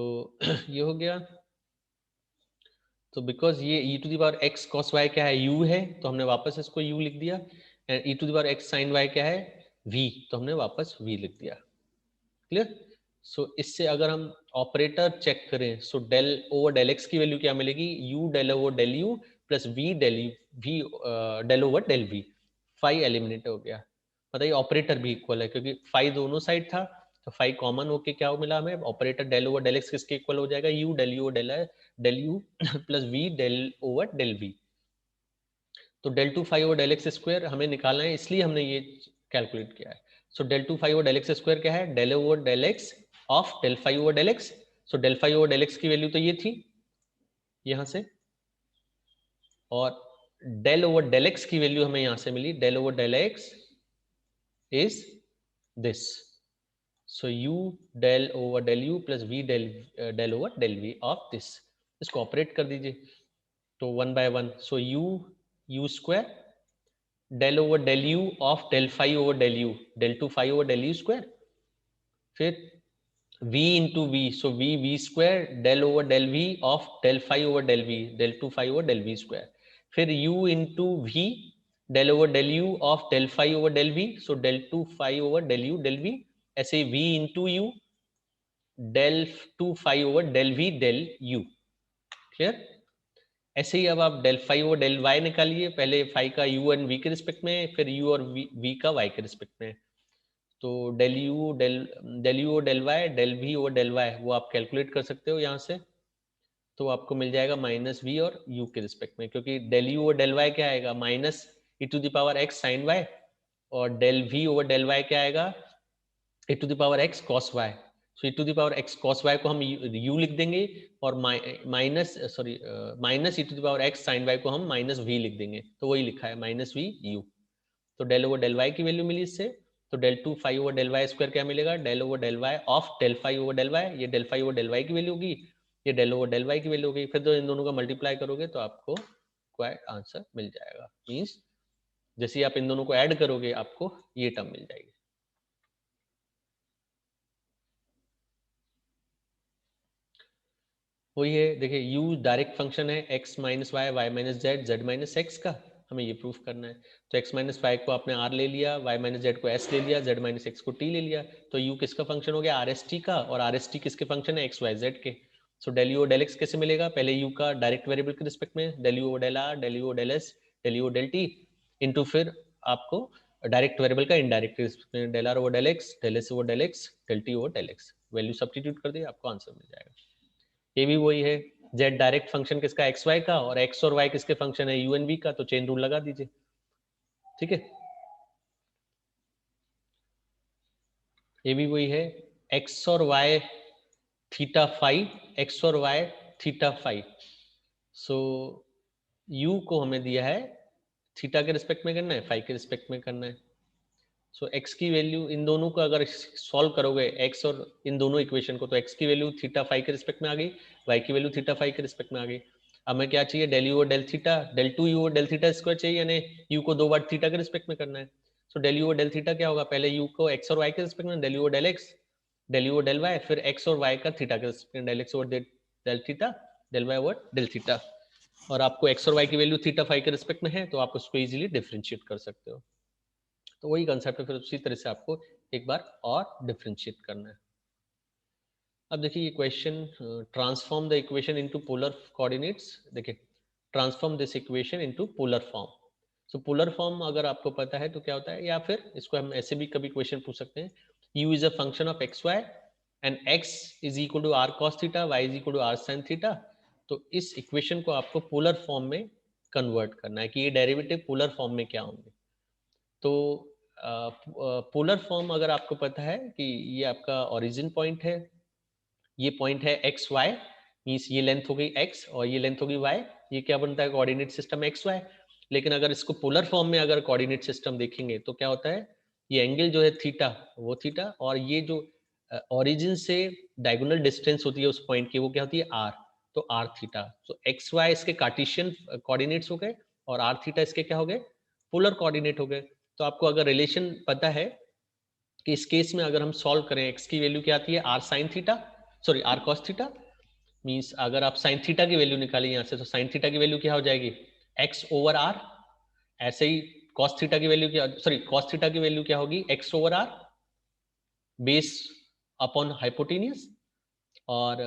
Speaker 1: ये हो गया। तो बिकॉज ये e to the power x cos y क्या है? u है, तो हमने वापस इसको u लिख दिया, and e to the power x sin y क्या है? v, तो हमने वापस v लिख दिया। क्लियर? सो इससे अगर हम ऑपरेटर चेक करें, so del over del x की वैल्यू क्या मिलेगी, u del over del you plus we del v del over del v. Five eliminate हो गया। बताइए ऑपरेटर भी इक्वल है क्योंकि फाइव दोनों साइड था, तो फाइव कॉमन होके क्या मिला हमें, operator del over del X किसके इक्वल हो जाएगा, U del you del you plus we del over del we. तो del two five over del x square हमें निकालना है, इसलिए हमने ये कैलकुलेट किया है। So del two five over del x square क्या है, del over del X of del five over del X. So del five over del x की वैल्यू तो ये थी यहां से, और डेल ओवर डेल एक्स की वैल्यू हमें यहां से मिली, del over del X is this. So U del over del you plus we del over del we of this. इसको ऑपरेट कर दीजिए तो one by one, so U square del over del you of del five over del you, del two five over del U square, फिर v into V, so V square del over del we of del five over del v, del two five over del v square, फिर u into v del over del you of del five over del v, so del two five over del you del v, ऐसे v into u del two five over del v del u. Clear? ऐसे ही अब आप del five और del y निकालिए, पहले five का u and v के रिस्पेक्ट में, फिर यू और वी का वाई के रिस्पेक्ट में। तो डेल यू और डेल वाई, डेल वी और डेल वाई वो आप कैलकुलेट कर सकते हो यहाँ से, तो आपको मिल जाएगा माइनस वी और यू के रिस्पेक्ट में, क्योंकि डेल यू और डेल वाई क्या आएगा, minus E to the power X sine Y, और del we over del Y क्या आएगा, A to the power x cos Y. So A to the power x cos Y को हम U लिख देंगे, और minus E to the power X sine Y को हम माइनस वी लिख देंगे, तो वही लिखा है माइनस वी यू। तो डेल ओवर डेल वाई की वैल्यू मिली इससे, तो del two five over del Y square क्या मिलेगा, del over del Y of del five over del Y, ये del five over del Y की वैल्यू होगी, ये डेल ओवर डेल वाई की वैल्यू होगी, फिर तो इन दोनों का मल्टीप्लाई करोगे तो आपको क्वाइट आंसर मिल जाएगा। मीन्स जैसे आप इन दोनों को ऐड करोगे आपको ये टर्म मिल जाएगी। वही है, देखिए u डायरेक्ट फंक्शन है x minus y, y minus z, z minus x का, हमें ये प्रूफ करना है। तो x माइनस वाई को आपने r ले लिया, y माइनस जेड को s ले लिया, z माइनस एक्स को t ले लिया, तो u किसका फंक्शन हो गया, RST का, और RST किसके फंक्शन है, x y z के। सो डेल यू और डेल एक्स कैसे मिलेगा, पहले u का डायरेक्ट वेरिएबल के रिस्पेक्ट में, डेल यू और डेल r, डेल यू और डेल s, डेल यू और डेल t, इंटू फिर आपको डायरेक्ट वेरिएबल का इनडायरेक्ट में, del are over del x, del s over del x, del t over del x, value substitute कर दिए आपको answer मिल जाएगा। ये भी वही है, z डायरेक्ट फंक्शन किसका, एक्स वाई का, और x और y किसके फंक्शन है, यू एन वी का, तो चेन रूल लगा दीजिए। ठीक है, ये भी वही है, x और y थीटा फाइव, x और y थीटा फाइव। सो u को हमें दिया है थीटा के रिस्पेक्ट में करना है, फाइव के रिस्पेक्ट में करना है। सो x की वैल्यू इन दोनों को अगर सॉल्व करोगे, x और इन दोनों इक्वेशन को, तो x की वैल्यू थीटा फाइव के रिस्पेक्ट में आ गई, y की वैल्यू थीटा फाइव के रिस्पेक्ट में आ गई। अब हमें क्या चाहिए, डेल यू और del theta, del two u और डेल थीटा स्क्वायर चाहिए, यानी u को दो बार थीटा के रिस्पेक्ट में करना है। सो डेल यू और डेल थीटा क्या होगा, पहले u को x और y के रिस्पेक्ट में, डेल यू और डेल x, डेल यू और डेल y, फिर x और y का थीटा के रिस्पेक्ट में, del x over del theta, del y over del theta. और आपको x और y की वैल्यू थीटा फाइव के रिस्पेक्ट में है, तो आप उसको इजीली डिफरेंशिएट कर सकते हो। तो वही कंसेप्ट है, फिर उसी तरह से आपको एक बार और डिफरेंशिएट करना है। अब देखिए ये question, transform the equation into polar coordinates. देखिए transform this equation into polar form. So polar form अगर आपको पता है तो क्या होता है, या फिर इसको हम ऐसे भी कभी क्वेश्चन पूछ सकते हैं, u is a function of x y and x is equal to r cos theta, y is equal to r sine theta. तो इस इक्वेशन को आपको पोलर फॉर्म में कन्वर्ट करना है कि ये डेरिवेटिव पोलर फॉर्म में क्या होंगे। तो पोलर फॉर्म अगर आपको पता है कि ये आपका ओरिजिन पॉइंट है, ये पॉइंट है एक्स वाई, मीन्स ये लेंथ हो गई x और ये लेंथ हो गई y, ये क्या बनता है, कोऑर्डिनेट सिस्टम एक्स वाई। लेकिन अगर इसको पोलर फॉर्म में अगर कोऑर्डिनेट सिस्टम देखेंगे तो क्या होता है, ये एंगल जो है थीटा वो थीटा, और ये जो ओरिजिन से डायगोनल डिस्टेंस होती है उस पॉइंट की वो क्या होती है r, तो r थीटा। तो एक्स वाई इसके कार्टेशियन कोऑर्डिनेट्स हो गए और r थीटा इसके क्या हो गए, पोलर कोऑर्डिनेट हो गए। तो आपको अगर रिलेशन पता है कि इस केस में अगर हम सॉल्व करें, x की वैल्यू क्या आती है, r sine theta, sorry r cos theta, means अगर आप साइन थीटा की वैल्यू निकालें यहाँ से, तो साइन थीटा की वैल्यू क्या हो जाएगी, x ओवर r। ऐसे ही cos थीटा की वैल्यू क्या, सॉरी cos थीटा की वैल्यू क्या होगी, x over r base upon hypotenuse, और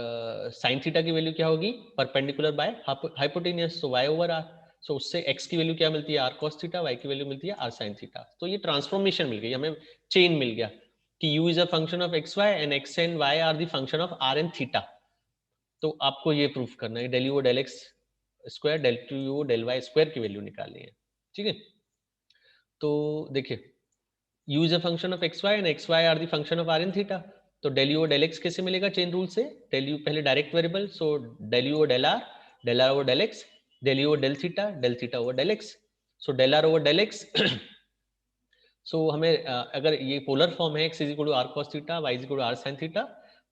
Speaker 1: साइन थीटा की वैल्यू क्या होगी, परपेंडिकुलर बाय हाइपोटेनियस, तो y ओवर आर। सो उससे x की वैल्यू क्या मिलती है, r cos थीटा, y की वैल्यू मिलती है r sin थीटा। तो ये ट्रांसफॉर्मेशन मिल गई हमें, चेन मिल गया कि u is a function of xy and x and y are the function of r and theta. तो आपको ये प्रूफ करना है, del u del x square del u del y square की वैल्यू निकालनी है, ठीक है। तो देखिए u is a function of xy and xy are the function of r and theta. तो डेल u डेल x कैसे मिलेगा, चेन रूल से, डेल u पहले direct variable, so del u del r over del x, del u del theta over del x। So del r over del x so हमें अगर ये polar form है x is equal to r cos theta, y is equal to r sin theta,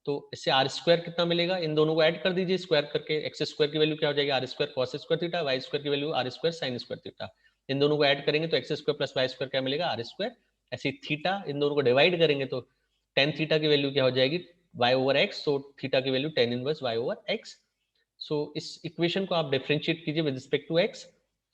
Speaker 1: तो इससे r square कितना मिलेगा, इन दोनों को ऐड कर दीजिए स्क्वायर करके, x स्क्वायर की वैल्यू क्या हो जाएगी, r square cos square theta, y square की value r square sin square theta. इन दोनों को ऐड करेंगे तो x square plus y square क्या मिलेगा, r स्क्वायर। ऐसे थीटा इन दोनों को डिवाइड करेंगे तो tan थीटा की वैल्यू क्या हो जाएगी, y over x, so theta की value tan inverse y over x। So इस इक्वेशन को आप डिफरेंशिएट कीजिए विद रिस्पेक्ट टू x।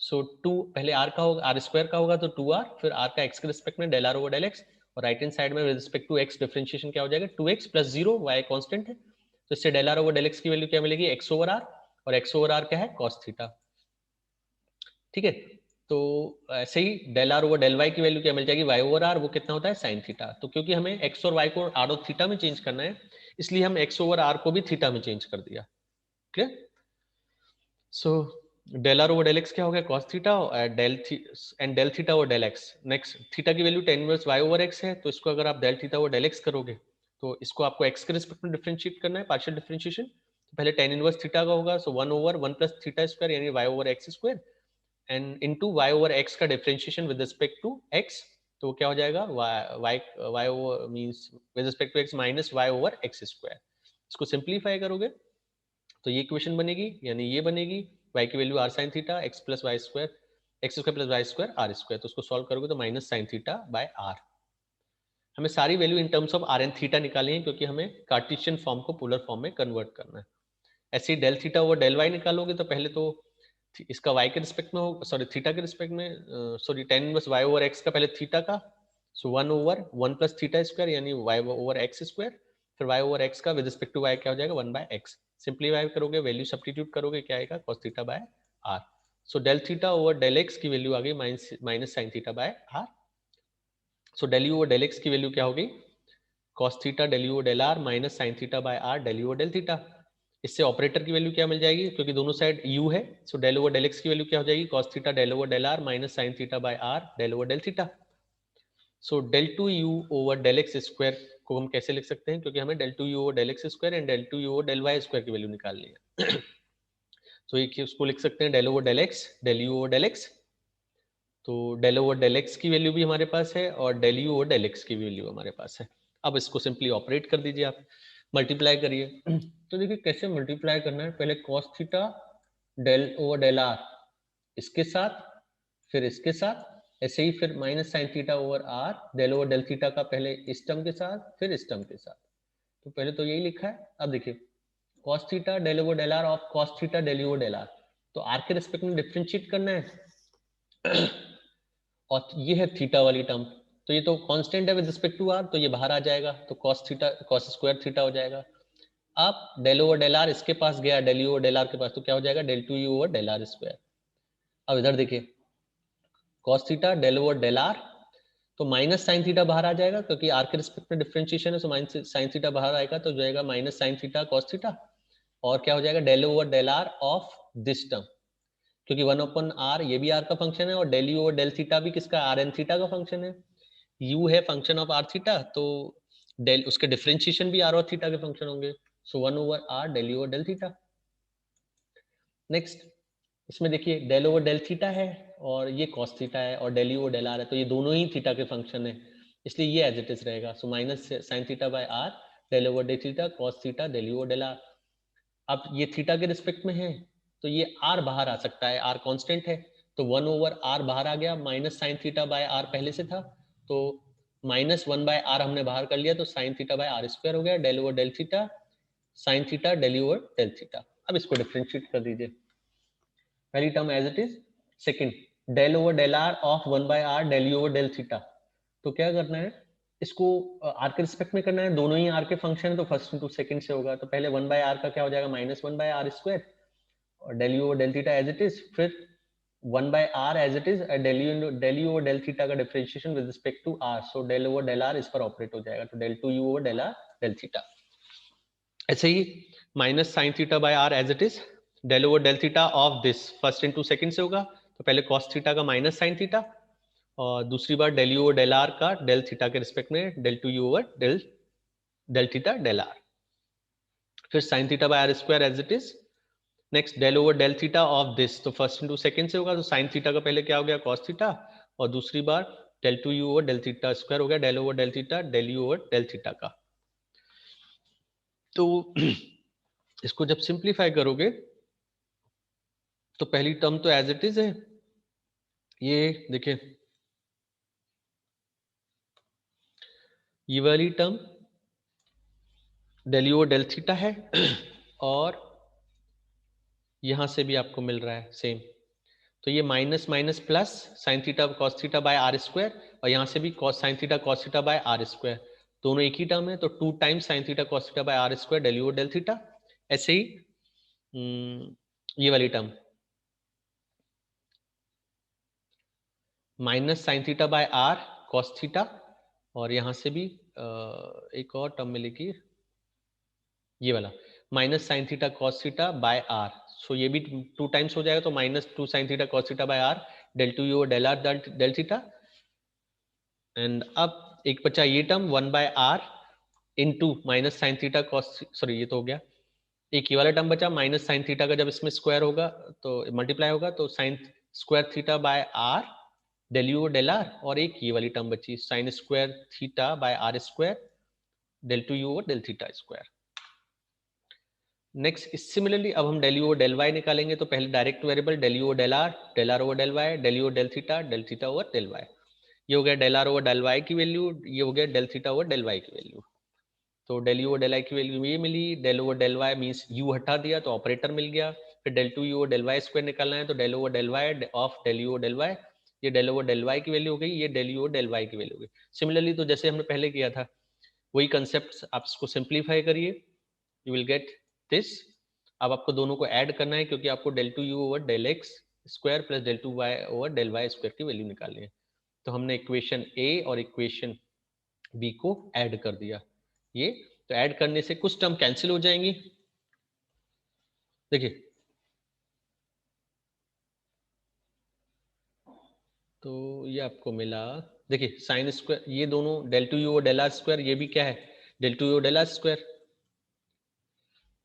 Speaker 1: सो 2 पहले r का होगा, r स्क्वायर का होगा तो 2r, फिर r का x के रिस्पेक्ट में del r over del x, और राइट हैंड साइड में with respect to x differentiation क्या हो जाएगा, 2x प्लस 0, y कांस्टेंट है, तो इससे del r over del x की वैल्यू क्या मिलेगी, x ओवर r, और x ओवर r क्या है, cos थीटा, ठीक है। तो ऐसे ही del r over del y की वैल्यू क्या मिल जाएगी, y ओवर r, वो कितना होता है, sin थीटा। तो क्योंकि हमें x और y को r और थीटा में चेंज करना है, इसलिए हम x ओवर r को भी थीटा में चेंज कर दिया, clear. So del are over del x क्या हो गया, cos theta, and del theta over del X. Next theta की value tan inverse y over x है, तो इसको अगर आप del theta over del X करोगे तो इसको आपको x के रिस्पेक्ट में डिफरेंशिएट करना है, पार्शियल डिफरेंशिएशन। तो पहले tan इनवर्स थीटा का होगा, so 1 over 1 plus theta square यानी y over x square, and into y over x का differentiation with respect to x, तो क्या हो जाएगा, y over means with respect to x minus y over x square. इसको simplify करोगे तो ये इक्वेशन बनेगी, यानी ये बनेगी y की value r sin theta, x plus Y square, X square plus Y square r square, तो उसको सॉल्व करोगे तो minus sin theta by r। हमें सारी value in terms of r and theta निकालनी है, क्योंकि हमें कार्टेशियन फॉर्म को पोलर फॉर्म में कन्वर्ट करना है। ऐसे ही del theta over del y निकालोगे तो पहले तो इसका y के रिस्पेक्ट में हो, सॉरी थीटा के रिस्पेक्ट में, sorry tan inverse y over x का पहले थीटा का, so 1 over 1 plus theta square यानी y ओवर x स्क्वायर, फिर y ओवर x का विद रिस्पेक्ट टू y क्या हो जाएगा, 1 बाय x। सिंप्लीफाई करोगे, वैल्यू सब्स्टिट्यूट करोगे, क्या आएगा, cos theta by r। So del theta over del x की वैल्यू आ गई minus sin theta by r। So del u over del x की वैल्यू क्या होगी, cos theta del u del r minus sin theta by r del u del theta. इससे operator की value क्या मिल जाएगी, क्योंकि दोनों साइड u है, so del over del x की वैल्यू क्या हो जाएगी, cos theta del over del r minus sin theta by r del over del theta. So del two u over del x square को हम कैसे लिख सकते हैं, क्योंकि हमें del two u over del x square and del two u over del Y square की value निकालनी है। तो एक उसको लिख सकते हैं del over del x del u over del x. तो डेल ओवर डेल एक्स की वैल्यू भी हमारे पास है और del u over del x की वैल्यू हमारे पास है। अब इसको सिंपली ऑपरेट कर दीजिए, आप मल्टीप्लाई करिए। तो देखिए कैसे मल्टीप्लाई करना है, पहले cos theta del over del r इसके साथ, फिर इसके साथ, ऐसे ही फिर minus sine theta over r del over del theta का पहले इस टर्म के साथ फिर इस टर्म के साथ। तो पहले तो यही लिखा है। अब देखिए cos theta del over del r of cos theta del over del r, तो आर के रिस्पेक्ट में डिफरेंशिएट करना है। और ये है थीटा वाली टर्म, तो ये तो कांस्टेंट है विद रिस्पेक्ट टू आर, तो ये बाहर आ जाएगा, तो cos theta cos square theta हो जाएगा। अब डेल ओवर डेल आर इसके पास गया, del u over del r के पास, तो क्या हो जाएगा, del two u over del r square. अब इधर देखिए cos theta del over del r, तो माइनस साइन थीटा बाहर आ जाएगा, क्योंकि आर के रिस्पेक्ट में डिफरेंशिएशन है, तो माइनस साइन थीटा बाहर आएगा, तो जाएगा minus sine theta cos theta, और क्या हो जाएगा del over del r of this term, क्योंकि 1/r ये भी r का फंक्शन है, और del u over del theta भी किसका, आर एन थीटा का फंक्शन है। u है फंक्शन ऑफ आर थीटा, तो डेल उसके डिफरेंशिएशन भी आर और थीटा के फंक्शन होंगे, so 1/r del u over del theta. Next इसमें देखिए डेल ओवर डेल थीटा है और ये cos थीटा है और del u over del r है, तो ये दोनों ही थीटा के फंक्शन है, इसलिए ये एज इट इज रहेगा। So minus sine theta by r del over del theta cos theta del u over del r. अब ये थीटा के रिस्पेक्ट में है, तो ये r बाहर आ सकता है, r कांस्टेंट है, तो 1/r बाहर आ गया, minus sine theta by r पहले से था, तो माइनस 1/r हमने बाहर कर लिया, तो sine theta by r square हो गया, del over del theta sine theta del over del theta. अब इसको डिफरेंशिएट कर दीजिए, पहली term as it is, second del over del r of 1/r del u over del theta. तो क्या करना है, इसको आर के रिस्पेक्ट में करना है, दोनों ही आर के फंक्शन है तो फर्स्ट इंटू सेकंड से होगा, तो पहले 1/r का क्या हो जाएगा -1/r² और del u over del theta as it is, फिर 1/r as it is, del u over del theta का differentiation with respect to r, so del over del r इस पर ऑपरेट हो जाएगा, तो del 2u over del r del theta। ऐसे ही minus sine theta by r as it is, del over del theta of this first into second से होगा, तो पहले cos थीटा का माइनस साइन थीटा और दूसरी बार del u over del r का del थीटा के रिस्पेक्ट में del 2u over del theta del r, फिर sin theta by r square as it is, next del over del theta of this, तो first into second से होगा, तो sin theta का पहले क्या हो गया cos थीटा और दूसरी बार del 2u over del theta square हो गया del over del theta del u over del theta का। तो इसको जब सिंप्लीफाई करोगे तो पहली टर्म तो एज इट इज है, ये देखिए ये वाली term del u over del theta है और यहां से भी आपको मिल रहा है सेम, तो ये minus minus plus sine theta cos theta by r square और यहाँ से भी cos sine theta cos theta by r square, दोनों एक ही टर्म है, तो 2 times sine theta cos theta by r square del u over del theta. ऐसे ही ये वाली term minus sine theta by r cos theta और यहाँ से भी एक और टर्म मिलेगी ये वाला minus sine theta cos theta by R, so ये भी 2 टाइम्स हो जाएगा, तो -2 sine theta cos theta by are del 2u over del r del theta, and अब एक बचा ये term 1/r into minus sine theta cos, sorry ये तो हो गया, एक ये वाला टर्म बचा माइनस साइन थीटा का जब इसमें स्क्वायर होगा तो मल्टीप्लाई होगा, तो sine square theta by are del u over del r, और एक ये वाली टर्म बची sine square theta by r square del 2u over del theta square. Next similarly अब हम del u over del y निकालेंगे, तो पहले direct variable del u over del r over del y, del u over del theta over del y, ये हो गया del r over del y की value, ये हो गया del theta over del y की वैल्यू, तो del u over del y की वैल्यू ये मिली, del over del y means u हटा दिया तो ऑपरेटर मिल गया, फिर del 2u over del y square निकालना है तो del over del y of del u over del y, ये del over del y की वैल्यू हो गई, ये del u over del y की वैल्यू हो गई। सिमिलरली तो जैसे हमने पहले किया था वही कंसेप्ट आप इसको सिंप्लीफाई करिए, यू विल गेट दिस। अब आपको दोनों को ऐड करना है क्योंकि आपको del 2u over del x square plus del 2y over del y square की वैल्यू निकालनी है, तो हमने इक्वेशन ए और इक्वेशन बी को ऐड कर दिया, ये तो ऐड करने से कुछ टर्म कैंसिल हो जाएंगी, देखिए तो ये आपको मिला, देखिए साइन स्क्वायर ये दोनों del 2u over del r square, ये भी क्या है del 2u over del r square,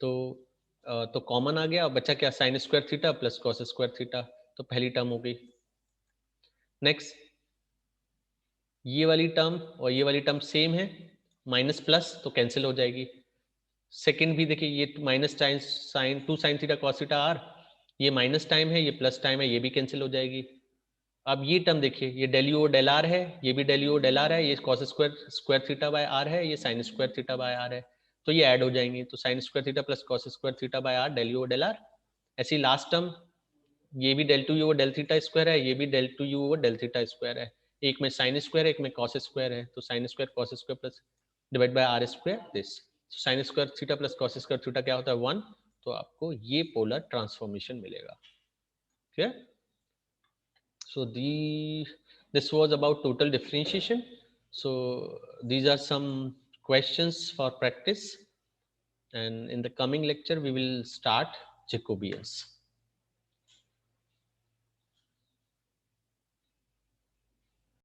Speaker 1: तो कॉमन आ गया, बचा क्या sign square theta plus cos square theta, तो पहली टर्म हो गई। नेक्स्ट ये वाली टर्म और ये वाली टर्म सेम है, माइनस प्लस तो कैंसिल हो जाएगी, सेकंड भी देखिए ये minus time sine 2 sine theta cos theta r, ये माइनस टाइम है ये प्लस टाइम है, ये भी कैंसिल हो जाएगी। अब ये टर्म देखिए ये del u over del r है, ये भी del u over del r है, ये cos square theta by r है, ये sin square theta by r है, तो ये ऐड हो जाएंगे, तो sin square theta plus cos square theta by r del u over del r। ऐसी लास्ट टर्म ये भी del 2u over del theta square है, ये भी del 2u over del theta square है, एक में sin स्क्वायर है एक में cos स्क्वायर है, तो sin square cos square plus divide by r square this, sin square theta plus cos square theta क्या होता है 1, तो आपको ये पोलर ट्रांसफॉर्मेशन मिलेगा। Clear? So this was about total differentiation. So these are some questions for practice, and in the coming lecture we will start Jacobians.